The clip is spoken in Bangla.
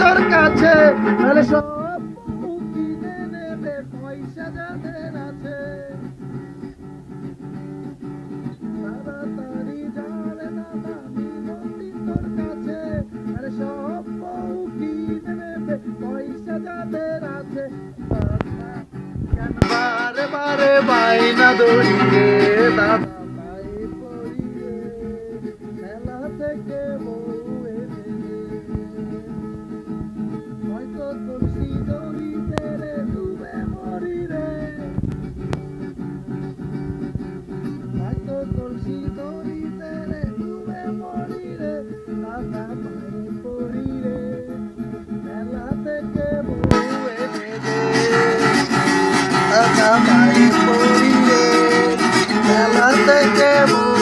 তোর কাছে, তাহলে সব বউ কিনে নেবে পয়সা যাদের আছে। তাড়াতাড়ি যারে দাদা মিনতি তোর কাছে, আরে সব বউ কিনে নেবে পয়সা যাদের আছে। কেন বারে বারে বাইনা ধরি রে দাদা পায়ে পড়ি রে, মেলা থেকে বউ এনে দে। হয়তো তুলসী দড়িতে রে ডুবে মরি রে, হয়তো তুলসী দড়িতে রে ডুবে মরি রে, দাদা পায়ে পড়ি রে, মেলা থেকে বউ এনে দে। দাদা পায়ে পড়ি রে, মেলা থেকে বউ